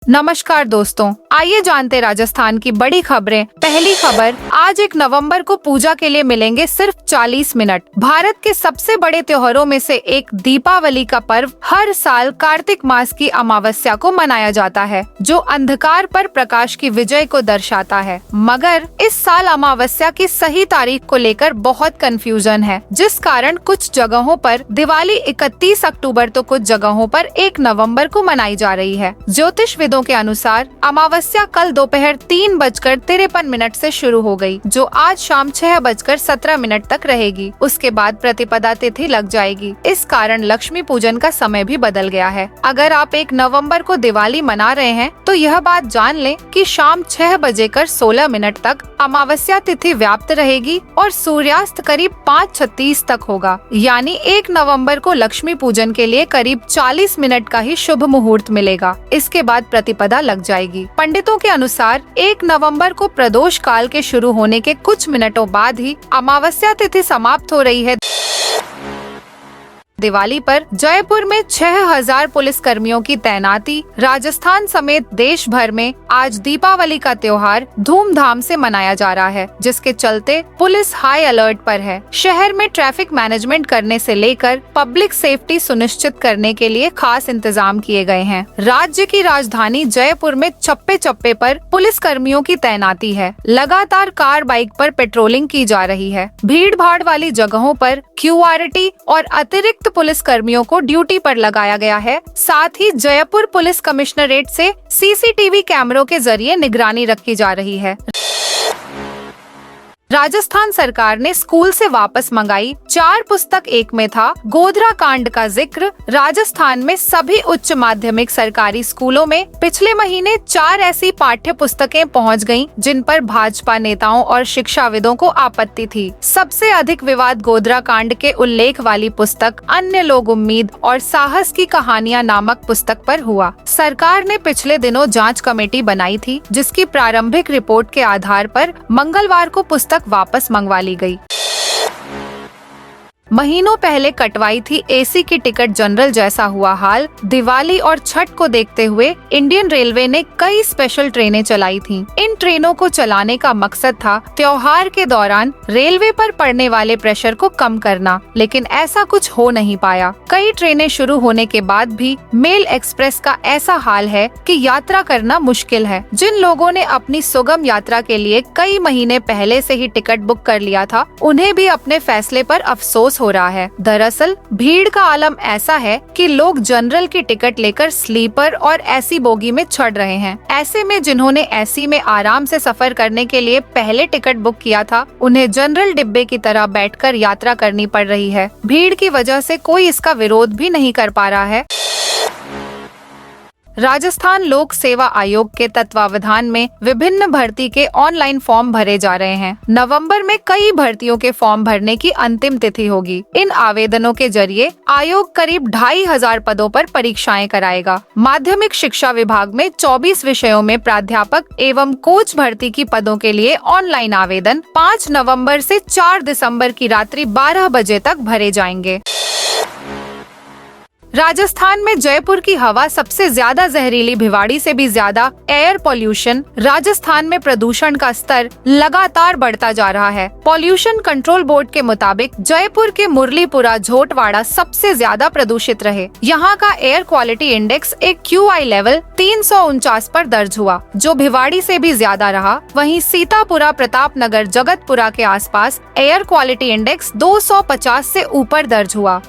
नमस्कार दोस्तों, आइए जानते राजस्थान की बड़ी खबरें। पहली खबर, आज 1 नवंबर को पूजा के लिए मिलेंगे सिर्फ 40 मिनट। भारत के सबसे बड़े त्योहारों में से एक दीपावली का पर्व हर साल कार्तिक मास की अमावस्या को मनाया जाता है, जो अंधकार पर प्रकाश की विजय को दर्शाता है। मगर इस साल अमावस्या की सही तारीख को लेकर बहुत कंफ्यूजन है, जिस कारण कुछ जगहों पर दिवाली 31 अक्टूबर तो कुछ जगहों पर 1 नवंबर को मनाई जा रही है। ज्योतिष के अनुसार अमावस्या कल दोपहर 3:53 से शुरू हो गई, जो आज शाम 6:17 तक रहेगी। उसके बाद प्रतिपदा तिथि लग जाएगी। इस कारण लक्ष्मी पूजन का समय भी बदल गया है। अगर आप 1 नवंबर को दिवाली मना रहे हैं तो यह बात जान लें कि शाम 6:16 तक अमावस्या तिथि व्याप्त रहेगी और सूर्यास्त करीब 5:36 तक होगा। यानी 1 नवंबर को लक्ष्मी पूजन के लिए करीब 40 मिनट का ही शुभ मुहूर्त मिलेगा। इसके बाद प्रतिपदा लग जाएगी। पंडितों के अनुसार 1 नवंबर को प्रदोष काल के शुरू होने के कुछ मिनटों बाद ही अमावस्या तिथि समाप्त हो रही है। दिवाली पर जयपुर में 6000 पुलिस कर्मियों की तैनाती। राजस्थान समेत देश भर में आज दीपावली का त्योहार धूमधाम से मनाया जा रहा है, जिसके चलते पुलिस हाई अलर्ट पर है। शहर में ट्रैफिक मैनेजमेंट करने से लेकर पब्लिक सेफ्टी सुनिश्चित करने के लिए खास इंतजाम किए गए हैं। राज्य की राजधानी जयपुर में चप्पे चप्पे पर पुलिस कर्मियों की तैनाती है। लगातार कार बाइक पर पेट्रोलिंग की जा रही है। भीड़ भाड़ वाली जगहों पर QRT और अतिरिक्त पुलिस कर्मियों को ड्यूटी पर लगाया गया है। साथ ही जयपुर पुलिस कमिश्नरेट से CCTV कैमरों के जरिए निगरानी रखी जा रही है। राजस्थान सरकार ने स्कूल से वापस मंगाई 4 पुस्तक। एक में था गोधरा कांड का जिक्र। राजस्थान में सभी उच्च माध्यमिक सरकारी स्कूलों में पिछले महीने 4 ऐसी पाठ्य पुस्तकें पहुंच गईं, जिन पर भाजपा नेताओं और शिक्षाविदों को आपत्ति थी। सबसे अधिक विवाद गोधरा कांड के उल्लेख वाली पुस्तक अन्य लोग उम्मीद और साहस की कहानियां नामक पुस्तक पर हुआ। सरकार ने पिछले दिनों जांच कमेटी बनाई थी, जिसकी प्रारंभिक रिपोर्ट के आधार पर मंगलवार को पुस्तक वापस मंगवा ली गई। महीनों पहले कटवाई थी AC की टिकट जनरल जैसा हुआ हाल। दिवाली और छठ को देखते हुए इंडियन रेलवे ने कई स्पेशल ट्रेनें चलाई थीं। इन ट्रेनों को चलाने का मकसद था त्योहार के दौरान रेलवे पर पड़ने वाले प्रेशर को कम करना, लेकिन ऐसा कुछ हो नहीं पाया। कई ट्रेनें शुरू होने के बाद भी मेल एक्सप्रेस का ऐसा हाल है कि यात्रा करना मुश्किल है। जिन लोगों ने अपनी सुगम यात्रा के लिए कई महीने पहले से ही टिकट बुक कर लिया था, उन्हें भी अपने फैसले पर अफसोस हो रहा है। दरअसल भीड़ का आलम ऐसा है कि लोग जनरल की टिकट लेकर स्लीपर और AC बोगी में चढ़ रहे हैं। ऐसे में जिन्होंने AC में आराम से सफर करने के लिए पहले टिकट बुक किया था, उन्हें जनरल डिब्बे की तरह बैठकर यात्रा करनी पड़ रही है। भीड़ की वजह से कोई इसका विरोध भी नहीं कर पा रहा है। राजस्थान लोक सेवा आयोग के तत्वावधान में विभिन्न भर्ती के ऑनलाइन फॉर्म भरे जा रहे हैं। नवंबर में कई भर्तियों के फॉर्म भरने की अंतिम तिथि होगी। इन आवेदनों के जरिए आयोग करीब 2500 पदों पर परीक्षाएं कराएगा। माध्यमिक शिक्षा विभाग में 24 विषयों में प्राध्यापक एवं कोच भर्ती की पदों के लिए ऑनलाइन आवेदन 5 नवम्बर से 4 दिसम्बर की रात्रि 12 बजे तक भरे जाएंगे। राजस्थान में जयपुर की हवा सबसे ज्यादा जहरीली। भिवाड़ी से भी ज्यादा एयर पॉल्यूशन। राजस्थान में प्रदूषण का स्तर लगातार बढ़ता जा रहा है। पॉल्यूशन कंट्रोल बोर्ड के मुताबिक जयपुर के मुरलीपुरा झोटवाड़ा सबसे ज्यादा प्रदूषित रहे। यहाँ का एयर क्वालिटी इंडेक्स एक QI लेवल 349 पर दर्ज हुआ, जो भिवाड़ी से भी ज्यादा रहा। वहीं सीतापुरा, प्रतापनगर, जगतपुरा के आसपास एयर क्वालिटी इंडेक्स 250 से ऊपर दर्ज हुआ।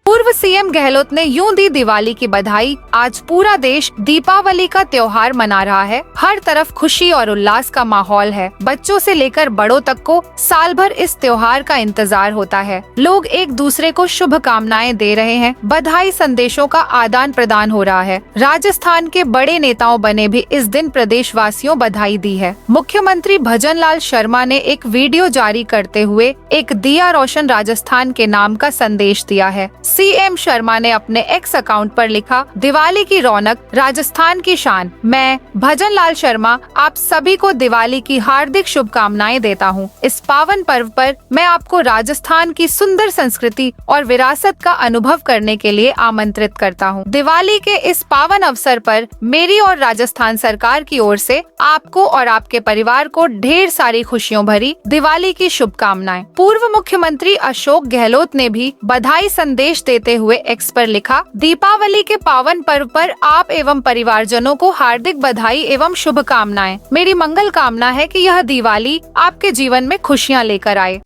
पूर्व CM गहलोत ने यूं दी दिवाली की बधाई। आज पूरा देश दीपावली का त्योहार मना रहा है। हर तरफ खुशी और उल्लास का माहौल है। बच्चों से लेकर बड़ों तक को साल भर इस त्योहार का इंतजार होता है। लोग एक दूसरे को शुभकामनाएं दे रहे हैं। बधाई संदेशों का आदान प्रदान हो रहा है। राजस्थान के बड़े नेताओं बने भी इस दिन प्रदेशवासियों बधाई दी है। मुख्यमंत्री भजन लाल शर्मा ने एक वीडियो जारी करते हुए एक दिया रोशन राजस्थान के नाम का संदेश दिया है। CM PM शर्मा ने अपने एक्स अकाउंट पर लिखा, दिवाली की रौनक, राजस्थान की शान। मैं भजन लाल शर्मा आप सभी को दिवाली की हार्दिक शुभकामनाएं देता हूं। इस पावन पर्व पर मैं आपको राजस्थान की सुंदर संस्कृति और विरासत का अनुभव करने के लिए आमंत्रित करता हूं। दिवाली के इस पावन अवसर पर मेरी और राजस्थान सरकार की ओर से आपको और आपके परिवार को ढेर सारी खुशियों भरी दिवाली की शुभकामनाएं। पूर्व मुख्यमंत्री अशोक गहलोत ने भी बधाई संदेश देते हुए एक्स पर लिखा, दीपावली के पावन पर्व पर आप एवं परिवारजनों को हार्दिक बधाई एवं शुभकामनाएं। मेरी मंगल कामना है कि यह दिवाली आपके जीवन में खुशियां लेकर आए।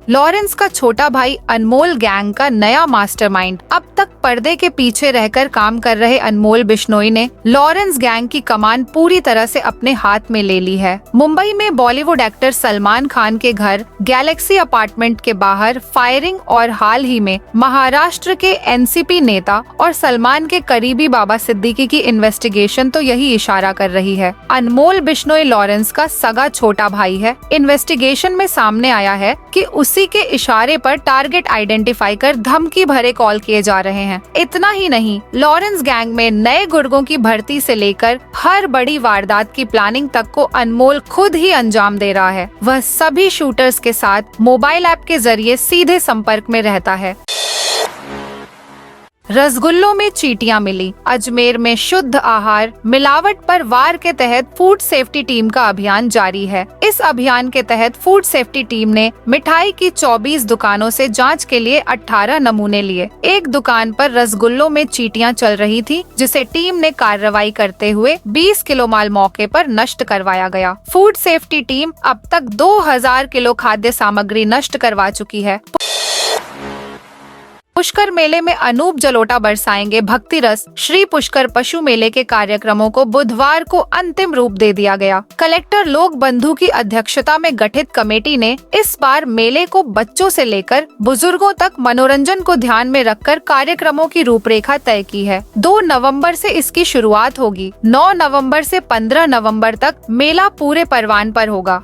लॉरेंस का छोटा भाई अनमोल गैंग का नया मास्टरमाइंड। अब तक पर्दे के पीछे रहकर काम कर रहे अनमोल बिश्नोई ने लॉरेंस गैंग की कमान पूरी तरह से अपने हाथ में ले ली है। मुंबई में बॉलीवुड एक्टर सलमान खान के घर गैलेक्सी अपार्टमेंट के बाहर फायरिंग और हाल ही में महाराष्ट्र के NCP नेता और सलमान के करीबी बाबा सिद्दीकी की इन्वेस्टिगेशन तो यही इशारा कर रही है। अनमोल बिश्नोई लॉरेंस का सगा छोटा भाई है। इन्वेस्टिगेशन में सामने आया है कि उसी के इशारे पर टारगेट आइडेंटिफाई कर धमकी भरे कॉल किए जा रहे हैं। इतना ही नहीं, लॉरेंस गैंग में नए गुर्गों की भर्ती से लेकर हर बड़ी वारदात की प्लानिंग तक को अनमोल खुद ही अंजाम दे रहा है। वह सभी शूटर्स के साथ मोबाइल ऐप के जरिए सीधे संपर्क में रहता है। रसगुल्लों में चींटियां मिली। अजमेर में शुद्ध आहार मिलावट पर वार के तहत फूड सेफ्टी टीम का अभियान जारी है। इस अभियान के तहत फूड सेफ्टी टीम ने मिठाई की 24 दुकानों से जांच के लिए 18 नमूने लिए। एक दुकान पर रसगुल्लों में चींटियां चल रही थी, जिसे टीम ने कार्रवाई करते हुए 20 किलो माल मौके पर नष्ट करवाया गया। फूड सेफ्टी टीम अब तक 2000 किलो खाद्य सामग्री नष्ट करवा चुकी है। पुष्कर मेले में अनूप जलोटा बरसाएंगे भक्ति रस। श्री पुष्कर पशु मेले के कार्यक्रमों को बुधवार को अंतिम रूप दे दिया गया। कलेक्टर लोक बंधु की अध्यक्षता में गठित कमेटी ने इस बार मेले को बच्चों से लेकर बुजुर्गों तक मनोरंजन को ध्यान में रखकर कार्यक्रमों की रूपरेखा तय की है। 2 नवंबर से इसकी शुरुआत होगी। 9 नवंबर से 15 नवंबर तक मेला पूरे परवान पर होगा।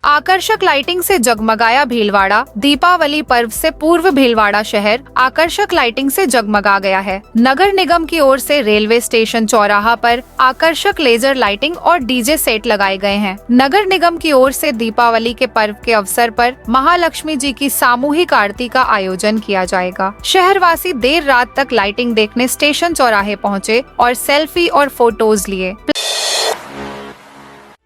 आकर्षक लाइटिंग से जगमगाया भीलवाड़ा। दीपावली पर्व से पूर्व भीलवाड़ा शहर आकर्षक लाइटिंग से जगमगा गया है। नगर निगम की ओर से रेलवे स्टेशन चौराहा पर आकर्षक लेजर लाइटिंग और डीजे सेट लगाए गए हैं। नगर निगम की ओर से दीपावली के पर्व के अवसर पर महालक्ष्मी जी की सामूहिक आरती का आयोजन किया जाएगा। शहरवासी देर रात तक लाइटिंग देखने स्टेशन चौराहे पहुँचे और सेल्फी और फोटोज लिए।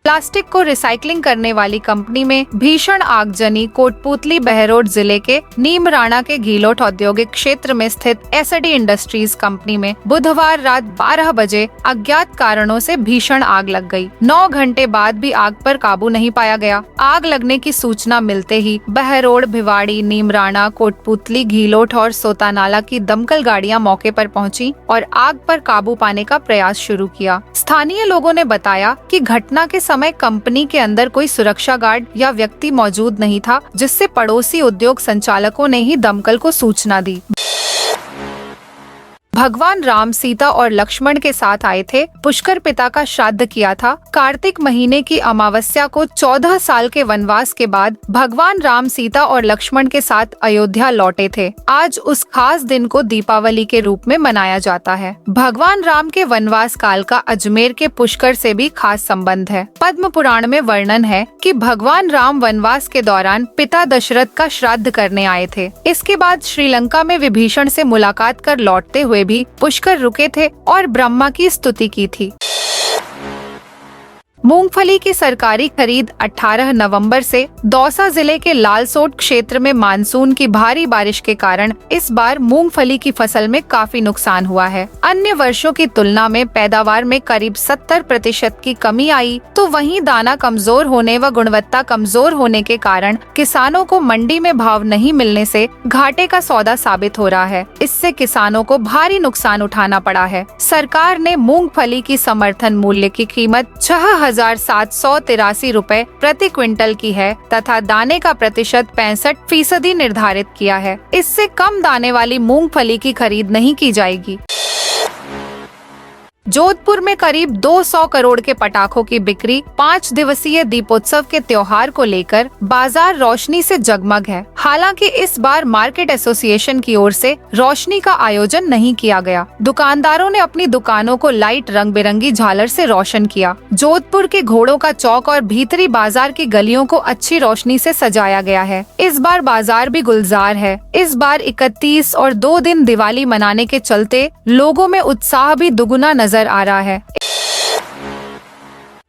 प्लास्टिक को रिसाइकलिंग करने वाली कंपनी में भीषण आगजनी। कोटपूतली बहरोड जिले के नीमराणा के घीलोट औद्योगिक क्षेत्र में स्थित एसडी इंडस्ट्रीज कंपनी में बुधवार रात 12 बजे अज्ञात कारणों से भीषण आग लग गई। 9 घंटे बाद भी आग पर काबू नहीं पाया गया। आग लगने की सूचना मिलते ही बहरोड, भिवाड़ी, नीमराणा, कोटपूतली, घीलोट और सोतानाला की दमकल गाड़ियां मौके पर पहुंची और आग पर काबू पाने का प्रयास शुरू किया। स्थानीय लोगों ने बताया कि घटना के समय कंपनी के अंदर कोई सुरक्षा गार्ड या व्यक्ति मौजूद नहीं था, जिससे पड़ोसी उद्योग संचालकों ने ही दमकल को सूचना दी। भगवान राम, सीता और लक्ष्मण के साथ आए थे। पुष्कर पिता का श्राद्ध किया था। कार्तिक महीने की अमावस्या को 14 साल के वनवास के बाद भगवान राम, सीता और लक्ष्मण के साथ अयोध्या लौटे थे। आज उस खास दिन को दीपावली के रूप में मनाया जाता है। भगवान राम के वनवास काल का अजमेर के पुष्कर से भी खास संबंध है। पद्म पुराण में वर्णन है कि भगवान राम वनवास के दौरान पिता दशरथ का श्राद्ध करने आए थे। इसके बाद श्रीलंका में विभीषण से मुलाकात कर लौटते हुए भी पुष्कर रुके थे और ब्रह्मा की स्तुति की थी। मूंगफली की सरकारी खरीद 18 नवंबर से। दौसा जिले के लालसोट क्षेत्र में मानसून की भारी बारिश के कारण इस बार मूंगफली की फसल में काफी नुकसान हुआ है। अन्य वर्षों की तुलना में पैदावार में करीब 70% की कमी आई, तो वहीं दाना कमजोर होने व गुणवत्ता कमजोर होने के कारण किसानों को मंडी में भाव नहीं मिलने से घाटे का सौदा साबित हो रहा है। इससे किसानों को भारी नुकसान उठाना पड़ा है। सरकार ने मूंगफली की समर्थन मूल्य की कीमत 6,783 रुपए प्रति क्विंटल की है तथा दाने का प्रतिशत 65% निर्धारित किया है। इससे कम दाने वाली मूंगफली की खरीद नहीं की जाएगी। जोधपुर में करीब 200 करोड़ के पटाखों की बिक्री। 5 दिवसीय दीपोत्सव के त्योहार को लेकर बाजार रोशनी से जगमग है। हालांकि इस बार मार्केट एसोसिएशन की ओर से रोशनी का आयोजन नहीं किया गया। दुकानदारों ने अपनी दुकानों को लाइट रंग बिरंगी झालर से रोशन किया। जोधपुर के घोड़ों का चौक और भीतरी बाजार की गलियों को अच्छी रोशनी से सजाया गया है। इस बार बाजार भी गुलजार है। इस बार 31 और 2 दिन दिवाली मनाने के चलते लोगों में उत्साह भी दुगुना नजर आ रहा है।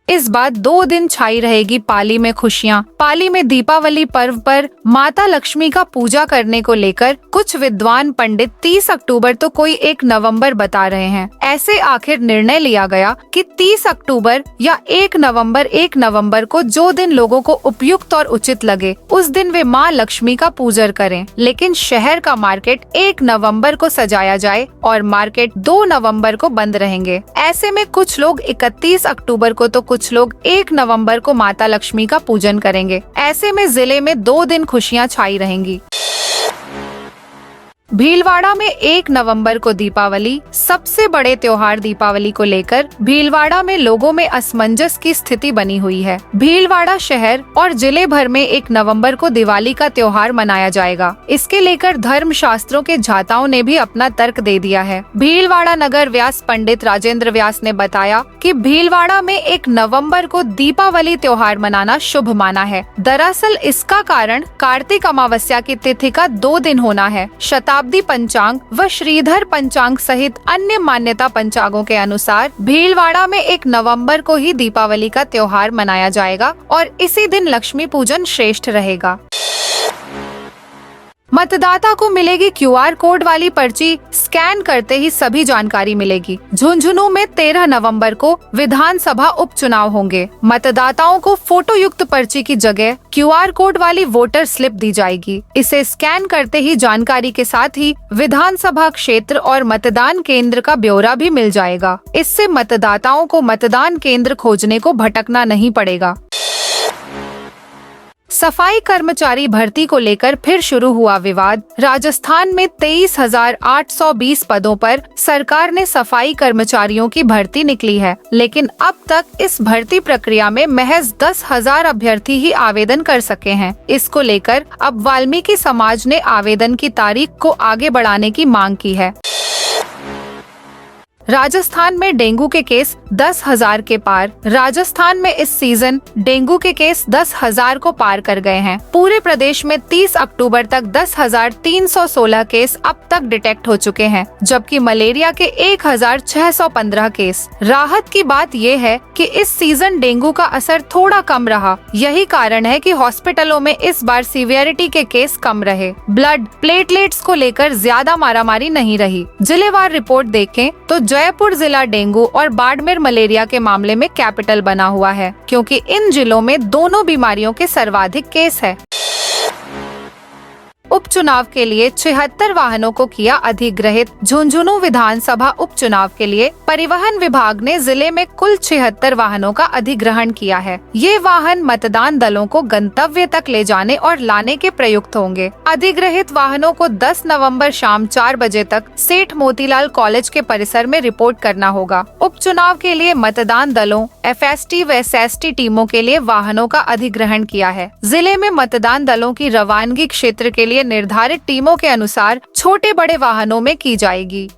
इस बार 2 दिन छाई रहेगी पाली में खुशियाँ। पाली में दीपावली पर्व पर माता लक्ष्मी का पूजा करने को लेकर कुछ विद्वान पंडित 30 अक्टूबर तो कोई 1 नवंबर बता रहे हैं। ऐसे आखिर निर्णय लिया गया कि 30 अक्टूबर या 1 नवंबर को जो दिन लोगों को उपयुक्त और उचित लगे उस दिन वे माँ लक्ष्मी का पूजन करें। लेकिन शहर का मार्केट 1 नवंबर को सजाया जाए और मार्केट 2 नवंबर को बंद रहेंगे। ऐसे में कुछ लोग 31 अक्टूबर को तो कुछ लोग 1 नवंबर को माता लक्ष्मी का पूजन करेंगे। ऐसे में जिले में 2 दिन खुशियां छाई रहेंगी। भीलवाड़ा में 1 नवंबर को दीपावली। सबसे बड़े त्योहार दीपावली को लेकर भीलवाड़ा में लोगों में असमंजस की स्थिति बनी हुई है। भीलवाड़ा शहर और जिले भर में 1 नवंबर को दिवाली का त्योहार मनाया जाएगा। इसके लेकर धर्म शास्त्रों के झाताओं ने भी अपना तर्क दे दिया है। भीलवाड़ा नगर व्यास पंडित राजेंद्र व्यास ने बताया कि भीलवाड़ा में 1 नवंबर को दीपावली त्योहार मनाना शुभ माना है। दरअसल इसका कारण कार्तिक अमावस्या की तिथि का 2 दिन होना है। शताब्दी पंचांग व श्रीधर पंचांग सहित अन्य मान्यता पंचांगों के अनुसार भीलवाड़ा में 1 नवंबर को ही दीपावली का त्योहार मनाया जाएगा और इसी दिन लक्ष्मी पूजन श्रेष्ठ रहेगा। मतदाता को मिलेगी QR कोड वाली पर्ची। स्कैन करते ही सभी जानकारी मिलेगी। झुंझुनू में 13 नवंबर को विधानसभा उपचुनाव होंगे। मतदाताओं को फोटो युक्त पर्ची की जगह QR कोड वाली वोटर स्लिप दी जाएगी। इसे स्कैन करते ही जानकारी के साथ ही विधानसभा क्षेत्र और मतदान केंद्र का ब्यौरा भी मिल जाएगा। इससे मतदाताओं को मतदान केंद्र खोजने को भटकना नहीं पड़ेगा। सफाई कर्मचारी भर्ती को लेकर फिर शुरू हुआ विवाद। राजस्थान में 23,820 पदों पर सरकार ने सफाई कर्मचारियों की भर्ती निकली है, लेकिन अब तक इस भर्ती प्रक्रिया में महज 10,000 अभ्यर्थी ही आवेदन कर सके हैं। इसको लेकर अब वाल्मीकि समाज ने आवेदन की तारीख को आगे बढ़ाने की मांग की है। राजस्थान में डेंगू के केस 10,000 के पार। राजस्थान में इस सीजन डेंगू के केस 10,000 को पार कर गए हैं। पूरे प्रदेश में 30 अक्टूबर तक 10,316 केस अब तक डिटेक्ट हो चुके हैं, जबकि मलेरिया के 1,615 केस। राहत की बात ये है कि इस सीजन डेंगू का असर थोड़ा कम रहा। यही कारण है कि हॉस्पिटलों में इस बार सीवियरिटी के केस कम रहे। ब्लड प्लेटलेट्स को लेकर ज्यादा मारामारी नहीं रही। जिलेवार रिपोर्ट देखें तो जयपुर जिला डेंगू और बाड़मेर मलेरिया के मामले में कैपिटल बना हुआ है, क्योंकि इन जिलों में दोनों बीमारियों के सर्वाधिक केस है। उपचुनाव के लिए 76 वाहनों को किया अधिग्रहित। झुंझुनू विधानसभा उपचुनाव के लिए परिवहन विभाग ने जिले में कुल 76 वाहनों का अधिग्रहण किया है। ये वाहन मतदान दलों को गंतव्य तक ले जाने और लाने के प्रयुक्त होंगे। अधिग्रहित वाहनों को 10 नवंबर शाम 4 बजे तक सेठ मोतीलाल कॉलेज के परिसर में रिपोर्ट करना होगा। उपचुनाव के लिए मतदान दलों, FST व SST टीमों के लिए वाहनों का अधिग्रहण किया है। जिले में मतदान दलों की रवानगी क्षेत्र के लिए निर्धारित टीमों के अनुसार छोटे बड़े वाहनों में की जाएगी।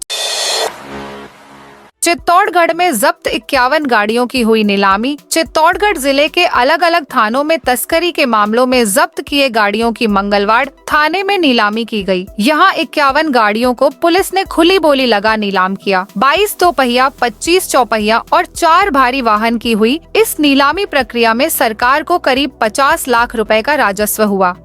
चित्तौड़गढ़ में जब्त 51 गाड़ियों की हुई नीलामी। चित्तौड़गढ़ जिले के अलग अलग थानों में तस्करी के मामलों में जब्त किए गाड़ियों की मंगलवार थाने में नीलामी की गई। यहाँ 51 गाड़ियों को पुलिस ने खुली बोली लगा नीलाम किया। 22 दोपहिया, 25 चौपहिया और 4 भारी वाहन की हुई इस नीलामी प्रक्रिया में सरकार को करीब 50 लाख रुपए का राजस्व हुआ।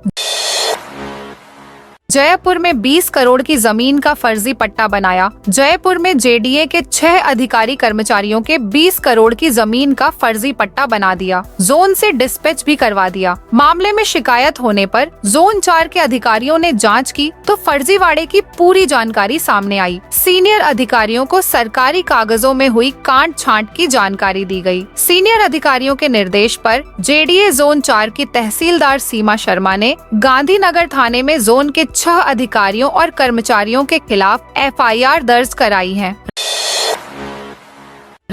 जयपुर में 20 करोड़ की जमीन का फर्जी पट्टा बनाया। जयपुर में JDA के 6 अधिकारी कर्मचारियों के 20 करोड़ की जमीन का फर्जी पट्टा बना दिया। जोन से डिस्पैच भी करवा दिया। मामले में शिकायत होने पर जोन 4 के अधिकारियों ने जांच की तो फर्जीवाड़े की पूरी जानकारी सामने आई। सीनियर अधिकारियों को सरकारी कागजों में हुई काट छांट की जानकारी दी गई। सीनियर अधिकारियों के निर्देश पर JDA जोन 4 की तहसीलदार सीमा शर्मा ने गांधीनगर थाने में जोन के 6 अधिकारियों और कर्मचारियों के खिलाफ FIR दर्ज कराई है।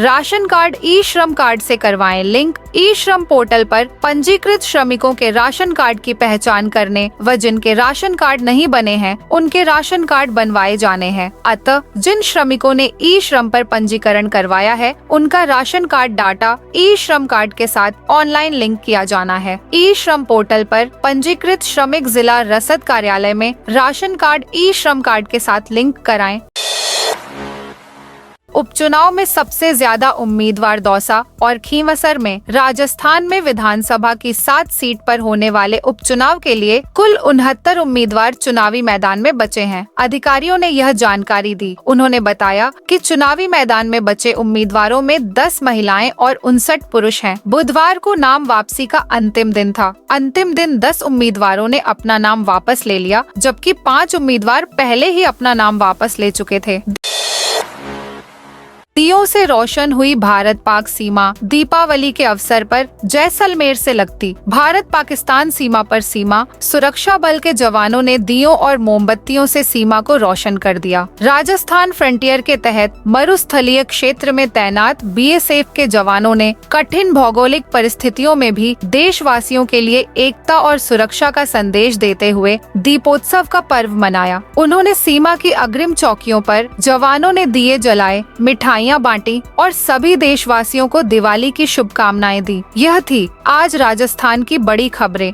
राशन कार्ड ई श्रम कार्ड से करवाएं लिंक। ई श्रम पोर्टल पर पंजीकृत श्रमिकों के राशन कार्ड की पहचान करने व जिनके राशन कार्ड नहीं बने हैं उनके राशन कार्ड बनवाए जाने हैं। अतः जिन श्रमिकों ने ई श्रम पर पंजीकरण करवाया है उनका राशन कार्ड डाटा ई श्रम कार्ड के साथ ऑनलाइन लिंक किया जाना है। ई श्रम पोर्टल पर पंजीकृत श्रमिक जिला रसद कार्यालय में राशन कार्ड ई श्रम कार्ड के साथ लिंक कराएं। उपचुनाव में सबसे ज्यादा उम्मीदवार दौसा और खींवसर में। राजस्थान में विधानसभा की 7 सीट पर होने वाले उपचुनाव के लिए कुल 69 उम्मीदवार चुनावी मैदान में बचे हैं। अधिकारियों ने यह जानकारी दी। उन्होंने बताया कि चुनावी मैदान में बचे उम्मीदवारों में 10 महिलाएं और 59 पुरुष हैं। बुधवार को नाम वापसी का अंतिम दिन था। अंतिम दिन 10 उम्मीदवारों ने अपना नाम वापस ले लिया, जबकि 5 उम्मीदवार पहले ही अपना नाम वापस ले चुके थे। दियों से रोशन हुई भारत पाक सीमा। दीपावली के अवसर पर जैसलमेर से लगती भारत पाकिस्तान सीमा पर सीमा सुरक्षा बल के जवानों ने दियों और मोमबत्तियों से सीमा को रोशन कर दिया। राजस्थान फ्रंटियर के तहत मरुस्थलीय क्षेत्र में तैनात बीएसएफ के जवानों ने कठिन भौगोलिक परिस्थितियों में भी देशवासियों के लिए एकता और सुरक्षा का संदेश देते हुए दीपोत्सव का पर्व मनाया। उन्होंने सीमा की अग्रिम चौकियों पर जवानों ने दिए जलाए, मिठाइयाँ बांटी और सभी देशवासियों को दिवाली की शुभकामनाएं दी। यह थी आज राजस्थान की बड़ी खबरें।